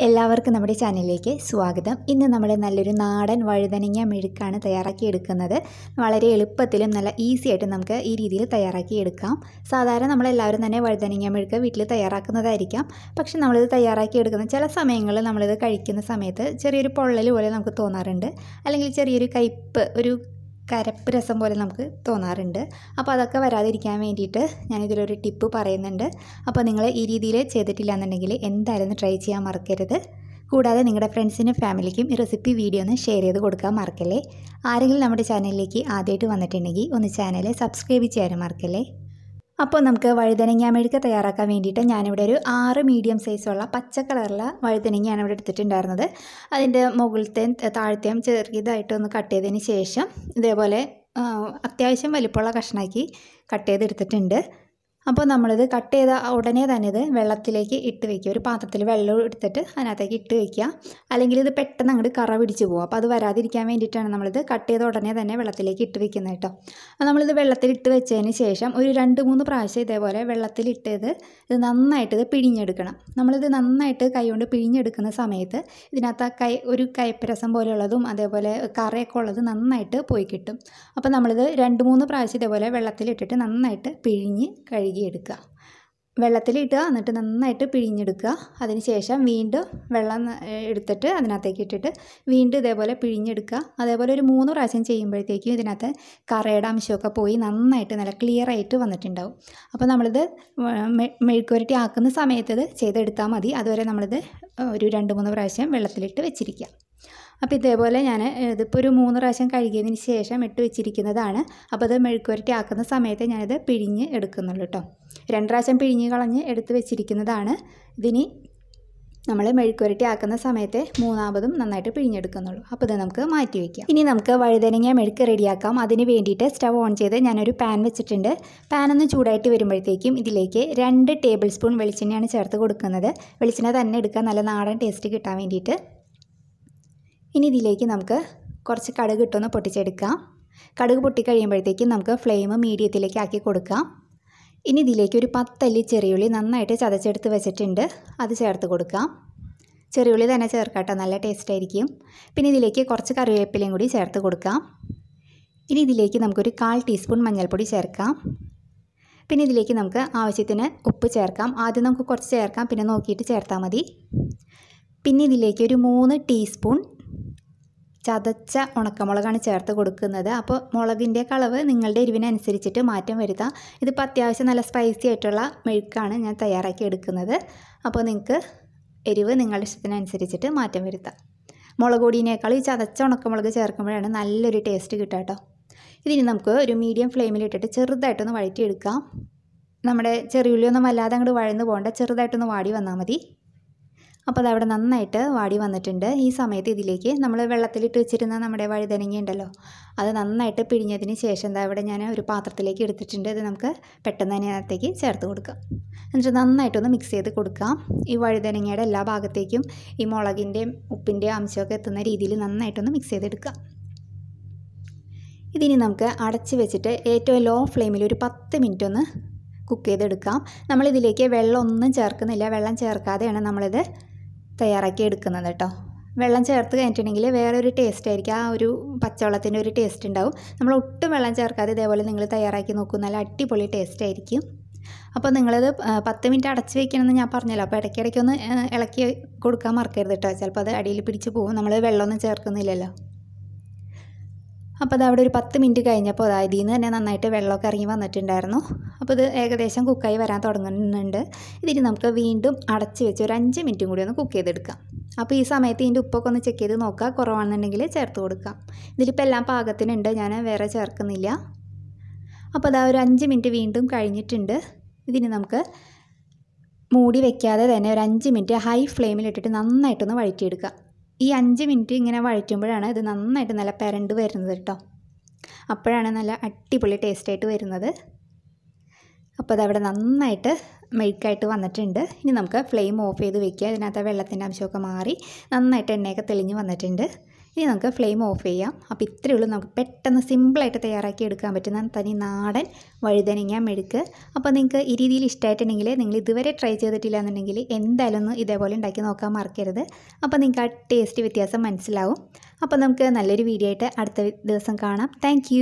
എല്ലാവർക്കും നമ്മുടെ ചാനലിലേക്ക് സ്വാഗതം. ഇന്ന് നമ്മൾ നല്ലൊരു നാടൻ വഴുതനങ്ങ മെഴുക്കാണ് തയ്യാറാക്കിയെടുക്കുന്നത്. വളരെ എളുപ്പത്തിലും നല്ല ഈസി ആയിട്ട് നമുക്ക് ഈ രീതിയിൽ തയ്യാറാക്കിയെടുക്കാം. സാധാരണ നമ്മളെല്ലാവരും തന്നെ വഴുതനങ്ങ മെഴുക്ക് വീട്ടിൽ തയ്യാറാക്കുന്നതായിരിക്കാം. പക്ഷെ നമ്മളിത് തയ്യാറാക്കിയെടുക്കുന്ന ചില സമയങ്ങളിൽ നമ്മളിത് കഴിക്കുന്ന സമയത്ത് ചെറിയൊരു പൊള്ളൽ പോലെ നമുക്ക് തോന്നാറുണ്ട്, അല്ലെങ്കിൽ ചെറിയൊരു കയ്പ്പ്, ഒരു കരപ്പ് രസം പോലെ നമുക്ക് തോന്നാറുണ്ട്. അപ്പോൾ അതൊക്കെ വരാതിരിക്കാൻ വേണ്ടിയിട്ട് ഞാനിതിലൊരു ടിപ്പ് പറയുന്നുണ്ട്. അപ്പോൾ നിങ്ങൾ ഈ രീതിയിൽ ചെയ്തിട്ടില്ല എന്നുണ്ടെങ്കിൽ എന്തായാലും ട്രൈ ചെയ്യാൻ മറക്കരുത്. കൂടാതെ നിങ്ങളുടെ ഫ്രണ്ട്സിനും ഫാമിലിക്കും ഈ റെസിപ്പി വീഡിയോ ഒന്ന് ഷെയർ ചെയ്ത് കൊടുക്കാൻ മറക്കല്ലേ. ആരെങ്കിലും നമ്മുടെ ചാനലിലേക്ക് ആദ്യമായിട്ട് വന്നിട്ടുണ്ടെങ്കിൽ ഒന്ന് ചാനൽ സബ്സ്ക്രൈബ് ചെയ്യാനും മറക്കല്ലേ. അപ്പോൾ നമുക്ക് വഴുതനങ്ങ മെഴുക്ക് തയ്യാറാക്കാൻ വേണ്ടിയിട്ട് ഞാനിവിടെ ഒരു 6 മീഡിയം സൈസുള്ള പച്ച കളറുള്ള വഴുതനങ്ങയാണ് ഇവിടെ എടുത്തിട്ടുണ്ടായിരുന്നത്. അതിൻ്റെ മുകളിലത്തെയും താഴത്തെയും ചെറിയതായിട്ടൊന്ന് കട്ട് ചെയ്തതിന് ശേഷം ഇതേപോലെ അത്യാവശ്യം വലിപ്പമുള്ള കഷ്ണാക്കി കട്ട് ചെയ്തെടുത്തിട്ടുണ്ട്. അപ്പോൾ നമ്മളിത് കട്ട് ചെയ്ത ഉടനെ തന്നെ ഇത് വെള്ളത്തിലേക്ക് ഇട്ട് വയ്ക്കുക. ഒരു പാത്രത്തിൽ വെള്ളം എടുത്തിട്ട് അതിനകത്തേക്ക് ഇട്ട് വയ്ക്കുക, അല്ലെങ്കിൽ ഇത് പെട്ടെന്ന് അങ്ങോട്ട് കറ പിടിച്ച് പോകും. അപ്പോൾ അത് വരാതിരിക്കാൻ വേണ്ടിയിട്ടാണ് നമ്മളിത് കട്ട് ചെയ്ത ഉടനെ തന്നെ വെള്ളത്തിലേക്ക് ഇട്ട് വയ്ക്കുന്നത് കേട്ടോ. നമ്മളിത് വെള്ളത്തിലിട്ട് വെച്ചതിന് ശേഷം ഒരു 2-3 പ്രാവശ്യം ഇതേപോലെ വെള്ളത്തിലിട്ടത് ഇത് നന്നായിട്ട് പിഴിഞ്ഞെടുക്കണം. നമ്മളിത് നന്നായിട്ട് കൈകൊണ്ട് പിഴിഞ്ഞെടുക്കുന്ന സമയത്ത് ഇതിനകത്ത് ഒരു കയ്പ്പരസം പോലെയുള്ളതും അതേപോലെ കറയൊക്കെ ഉള്ളത് നന്നായിട്ട് പോയി കിട്ടും. അപ്പോൾ നമ്മളിത് 2-3 പ്രാവശ്യം ഇതേപോലെ വെള്ളത്തിലിട്ടിട്ട് നന്നായിട്ട് പിഴിഞ്ഞ് കഴുകിയെടുക്കുക. വെള്ളത്തിലിട്ടുക, എന്നിട്ട് നന്നായിട്ട് പിഴിഞ്ഞെടുക്കുക. അതിന് ശേഷം വീണ്ടും വെള്ളം എടുത്തിട്ട് അതിനകത്തേക്ക് ഇട്ടിട്ട് വീണ്ടും ഇതേപോലെ പിഴിഞ്ഞെടുക്കുക. അതേപോലെ ഒരു 3 പ്രാവശ്യം ചെയ്യുമ്പോഴത്തേക്കും ഇതിനകത്ത് കറയുടെ അംശമൊക്കെ പോയി നന്നായിട്ട് നല്ല ക്ലിയർ ആയിട്ട് വന്നിട്ടുണ്ടാവും. അപ്പോൾ നമ്മളിത് മെഴുക്കുവരട്ടി ആക്കുന്ന സമയത്ത് ഇത് ചെയ്തെടുത്താൽ മതി. അതുവരെ നമ്മളിത് ഒരു 2-3 പ്രാവശ്യം വെള്ളത്തിലിട്ട് വെച്ചിരിക്കുക. അപ്പോൾ ഇതേപോലെ ഞാൻ ഇതിപ്പോൾ ഒരു 3 പ്രാവശ്യം കഴുകിയതിന് ശേഷം ഇട്ട് വെച്ചിരിക്കുന്നതാണ്. അപ്പോൾ ഇത് മെഴുക്കുവരട്ടി ആക്കുന്ന സമയത്ത് ഞാനിത് പിഴിഞ്ഞ് എടുക്കുന്നുള്ളൂ കേട്ടോ. 2 പ്രാവശ്യം പിഴിഞ്ഞ് കളഞ്ഞ് എടുത്ത് വെച്ചിരിക്കുന്നതാണ്. ഇതിനി നമ്മൾ മെഴുക്കുവരട്ടി ആക്കുന്ന സമയത്ത് 3-മതും നന്നായിട്ട് പിഴിഞ്ഞെടുക്കുന്നുള്ളൂ. അപ്പോൾ ഇത് നമുക്ക് മാറ്റി വയ്ക്കാം. ഇനി നമുക്ക് വഴുതനങ്ങ മെഴുക്ക് റെഡിയാക്കാം. അതിന് വേണ്ടിയിട്ട് സ്റ്റവ് ഓൺ ചെയ്ത് ഞാനൊരു പാൻ വെച്ചിട്ടുണ്ട്. പാൻ ഒന്ന് ചൂടായിട്ട് വരുമ്പോഴത്തേക്കും ഇതിലേക്ക് 2 ടേബിൾ സ്പൂൺ വെളിച്ചെണ്ണയാണ് ചേർത്ത് കൊടുക്കുന്നത്. വെളിച്ചെണ്ണ തന്നെ എടുക്കുക, നല്ല നാടൻ ടേസ്റ്റ് കിട്ടാൻ വേണ്ടിയിട്ട്. ഇനി ഇതിലേക്ക് നമുക്ക് കുറച്ച് കടുക് ഇട്ടൊന്ന് പൊട്ടിച്ചെടുക്കാം. കടുക് പൊട്ടിക്കഴിയുമ്പോഴത്തേക്കും നമുക്ക് ഫ്ലെയിം മീഡിയത്തിലേക്ക് ആക്കി കൊടുക്കാം. ഇനി ഇതിലേക്ക് ഒരു 10 അല്ലി ചെറിയുള്ളി നന്നായിട്ട് ചതച്ചെടുത്ത് വെച്ചിട്ടുണ്ട്, അത് ചേർത്ത് കൊടുക്കാം. ചെറിയുള്ളി തന്നെ ചേർക്കാട്ടോ, നല്ല ടേസ്റ്റ് ആയിരിക്കും. പിന്നെ ഇതിലേക്ക് കുറച്ച് കറിവേപ്പിലയും കൂടി ചേർത്ത് കൊടുക്കാം. ഇനി ഇതിലേക്ക് നമുക്കൊരു 1/4 ടീസ്പൂൺ മഞ്ഞൾപ്പൊടി ചേർക്കാം. പിന്നെ ഇതിലേക്ക് നമുക്ക് ആവശ്യത്തിന് ഉപ്പ് ചേർക്കാം. ആദ്യം നമുക്ക് കുറച്ച് ചേർക്കാം, പിന്നെ നോക്കിയിട്ട് ചേർത്താൽ മതി. പിന്നെ ഇതിലേക്ക് ഒരു 3 ടീസ്പൂൺ ചതച്ച ഉണക്കമുളകാണ് ചേർത്ത് കൊടുക്കുന്നത്. അപ്പോൾ മുളകിൻ്റെ കളവ് നിങ്ങളുടെ എരിവിനനുസരിച്ചിട്ട് മാറ്റം വരുത്താം. ഇതിപ്പോൾ അത്യാവശ്യം നല്ല സ്പൈസി ആയിട്ടുള്ള മെഴുക്കാണ് ഞാൻ തയ്യാറാക്കി എടുക്കുന്നത്. അപ്പോൾ നിങ്ങൾക്ക് എരിവ് നിങ്ങളുടെ ഇഷ്ടത്തിനനുസരിച്ചിട്ട് മാറ്റം വരുത്താം. മുളക് പൊടിയേക്കാൾ ഈ ചതച്ച ഉണക്കമുളക് ചേർക്കുമ്പോഴാണ് നല്ലൊരു ടേസ്റ്റ് കിട്ടുക കേട്ടോ. ഇതിന് നമുക്ക് ഒരു മീഡിയം ഫ്ലെയിമിലിട്ടിട്ട് ചെറുതായിട്ടൊന്ന് വഴറ്റിയെടുക്കാം. നമ്മുടെ ചെറിയുള്ളിയൊന്നും വല്ലാതെ അങ്ങോട്ട് വഴന്ന് പോകണ്ട, ചെറുതായിട്ടൊന്ന് വാടി വന്നാൽ മതി. അപ്പോൾ അതവിടെ നന്നായിട്ട് വാടി വന്നിട്ടുണ്ട്. ഈ സമയത്ത് ഇതിലേക്ക് നമ്മൾ വെള്ളത്തിലിട്ട് വെച്ചിരുന്ന നമ്മുടെ വഴുതനങ്ങ ഉണ്ടല്ലോ, അത് നന്നായിട്ട് പിഴിഞ്ഞതിന് ശേഷം ഇവിടെ ഞാൻ ഒരു പാത്രത്തിലേക്ക് എടുത്തിട്ടുണ്ട്. ഇത് നമുക്ക് പെട്ടെന്ന് തന്നെ അതിനകത്തേക്ക് ചേർത്ത് കൊടുക്കാം. എന്നിട്ട് നന്നായിട്ടൊന്ന് മിക്സ് ചെയ്ത് കൊടുക്കാം. ഈ വഴുതനങ്ങയുടെ എല്ലാ ഭാഗത്തേക്കും ഈ മുളകിൻ്റെയും ഉപ്പിൻ്റെയും അംശമൊക്കെ എത്തുന്ന രീതിയിൽ നന്നായിട്ടൊന്ന് മിക്സ് ചെയ്തെടുക്കാം. ഇതിനി നമുക്ക് അടച്ച് വെച്ചിട്ട് ഏറ്റവും ലോ ഫ്ലെയിമിൽ ഒരു 10 മിനിറ്റ് ഒന്ന് കുക്ക് ചെയ്തെടുക്കാം. നമ്മളിതിലേക്ക് വെള്ളം ഒന്നും ചേർക്കുന്നില്ല, വെള്ളം ചേർക്കാതെയാണ് നമ്മളിത് തയ്യാറാക്കി എടുക്കുന്നത് കേട്ടോ. വെള്ളം ചേർത്ത് കഴിഞ്ഞിട്ടുണ്ടെങ്കിൽ വേറൊരു ടേസ്റ്റ് ആയിരിക്കും, ആ ഒരു പച്ചവെള്ളത്തിൻ്റെ ഒരു ടേസ്റ്റ് ഉണ്ടാവും. നമ്മൾ ഒട്ടും വെള്ളം ചേർക്കാതെ ഇതേപോലെ നിങ്ങൾ തയ്യാറാക്കി നോക്കും, നല്ല അടിപൊളി ടേസ്റ്റ് ആയിരിക്കും. അപ്പോൾ നിങ്ങളിത് 10 മിനിറ്റ് അടച്ച് വയ്ക്കണമെന്ന് ഞാൻ പറഞ്ഞല്ലോ. അപ്പോൾ ഇടയ്ക്കിടയ്ക്കൊന്ന് ഇളക്കി കൊടുക്കാൻ മറക്കരുത് കേട്ടോ, ചിലപ്പോൾ അത് അടിയിൽ പിടിച്ച് പോകും. നമ്മൾ വെള്ളമൊന്നും ചേർക്കുന്നില്ലല്ലോ. അപ്പോൾ അത് അവിടെ ഒരു 10 മിനിറ്റ് കഴിഞ്ഞപ്പോൾ ഇതിൽ നിന്ന് തന്നെ നന്നായിട്ട് വെള്ളമൊക്കെ ഇറങ്ങി വന്നിട്ടുണ്ടായിരുന്നു. അപ്പോൾ ഇത് ഏകദേശം കുക്കായി വരാൻ തുടങ്ങുന്നുണ്ട്. ഇതിന് നമുക്ക് വീണ്ടും അടച്ച് വെച്ച് ഒരു 5 മിനിറ്റും കൂടി ഒന്ന് കുക്ക് ചെയ്തെടുക്കാം. അപ്പോൾ ഈ സമയത്ത് ഇതിൻ്റെ ഉപ്പൊക്കെ ഒന്ന് ചെക്ക് ചെയ്ത് നോക്കുക, കുറവാണെന്നുണ്ടെങ്കിൽ ചേർത്ത് കൊടുക്കാം. ഇതിലിപ്പോൾ എല്ലാം പാകത്തിനുണ്ട്, ഞാൻ വേറെ ചേർക്കുന്നില്ല. അപ്പോൾ അതാ ഒരു 5 മിനിറ്റ് വീണ്ടും കഴിഞ്ഞിട്ടുണ്ട്. ഇതിന് നമുക്ക് മൂടി വയ്ക്കാതെ തന്നെ ഒരു 5 മിനിറ്റ് ഹൈ ഫ്ലെയിമിലിട്ടിട്ട് നന്നായിട്ടൊന്ന് വഴറ്റിയെടുക്കുക. ഈ 5 മിനിറ്റ് ഇങ്ങനെ വഴറ്റുമ്പോഴാണ് ഇത് നന്നായിട്ട് നല്ല പെരണ്ട് വരുന്നത് കേട്ടോ. അപ്പോഴാണ് നല്ല അടിപൊളി ടേസ്റ്റായിട്ട് വരുന്നത്. അപ്പോൾ അതവിടെ നന്നായിട്ട് മെഴുക്കായിട്ട് വന്നിട്ടുണ്ട്. ഇനി നമുക്ക് ഫ്ലെയിം ഓഫ് ചെയ്ത് വെക്കുക. ഇതിനകത്ത് വെള്ളത്തിൻ്റെ അംശമൊക്കെ മാറി നന്നായിട്ട് എണ്ണയൊക്കെ തെളിഞ്ഞ് വന്നിട്ടുണ്ട്. ഇനി നമുക്ക് ഫ്ലെയിം ഓഫ് ചെയ്യാം. അപ്പോൾ ഇത്രയേ ഉള്ളൂ, നമുക്ക് പെട്ടെന്ന് സിമ്പിളായിട്ട് തയ്യാറാക്കി എടുക്കാൻ പറ്റുന്ന തനി നാടൻ വഴുതനങ്ങ മെഴുക്ക്. അപ്പോൾ നിങ്ങൾക്ക് ഈ രീതിയിൽ ഇഷ്ടമായിട്ടുണ്ടെങ്കിൽ, നിങ്ങൾ ഇതുവരെ ട്രൈ ചെയ്തിട്ടില്ല എന്നുണ്ടെങ്കിൽ എന്തായാലും ഒന്ന് ഇതേപോലെ ഉണ്ടാക്കി നോക്കാൻ മറക്കരുത്. അപ്പോൾ നിങ്ങൾക്ക് ആ ടേസ്റ്റ് വ്യത്യാസം മനസ്സിലാവും. അപ്പോൾ നമുക്ക് നല്ലൊരു വീഡിയോ ആയിട്ട് അടുത്ത ദിവസം കാണാം. താങ്ക്